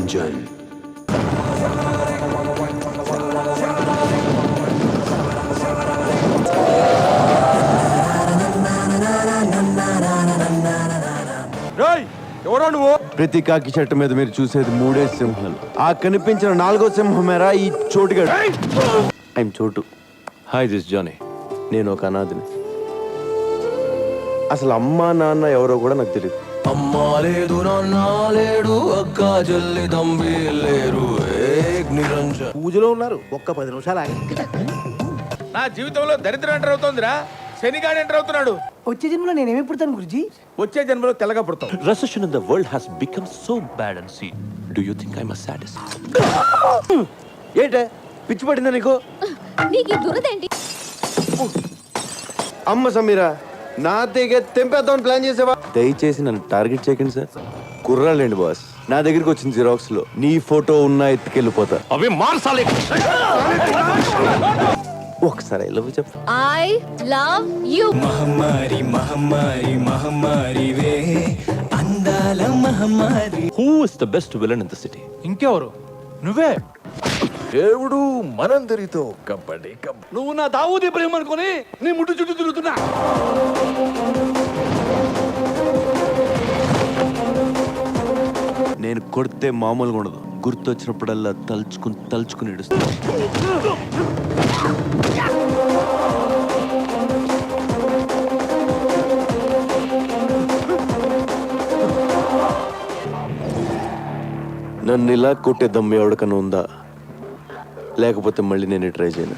నిరంజన్. ప్రతి కాకి చెట్టు మీద మీరు చూసేది 3 సింహాలు. ఆ కనిపించిన 4వ సింహమేరా ఈ చోటుగాడు. I'm Chotu. Hi this Johnny. నేను ఒక అనాథిని. అసలు అమ్మా నాన్న ఎవరో కూడా నాకు తెలియదు. అమ్మా లేదు, నాన్న లేడు, అక్క చెల్లి తమ్మి లేరు, ఏక్ నిరంజన్. పూజలో ఉన్నారు, ఒక్క 10 నిమిషాలు ఆగి. నా జీవితంలో దరిద్రం ఎంటర్ అవుతోందిరా. శనిగాడు ఎంటర్ అవుతున్నాడు. వచ్చే జన్మలో నేనేమి పుడతాను గురుజీ? వచ్చే జన్మలో తెల్లగా పుడతాం. Recession in the world has become so bad and see. Do you think I'm a sadist? ఏంటే పిచ్చి పట్టిందా నీకు? నీకు ఈ దురదేంటి? అమ్మ సమీరా, నా దగ్గర తెంపేద్దామని ప్లాన్ చేసావా? దయచేసి నన్ను టార్గెట్ చేయకండి సార్. కుర్రాళ్ళండి బాస్. నా దగ్గరికి వచ్చిన జిరాక్స్ లో నీ ఫోటో ఉన్నా ఎత్తుకెళ్ళిపోతా. అవి మార్సాలే. ఒకసారి ఐ లవ్ యు చెప్పు. I love you. మహమ్మారి మహమ్మారి మహమ్మారి వే అందాల మహమ్మారి. Who is the best villain in the city? ఇంకెవరు? నువ్వే. దేవుడు మనందరితో కబడ్డీ నువ్వు నా దావూదీ ప్రేమ అనుకుని నీ ముట్టు చుట్టూ తిరుగుతున్నా. నేను కొడితే మామూలుగా ఉండదు. గుర్తొచ్చినప్పుడల్లా తలుచుకుని ఇడుస్తాను. నన్ను ఇలా కొట్టే దమ్ము ఎవరికన్నా ఉందా? లేకపోతే మళ్ళీ నేను ట్రై చేయను.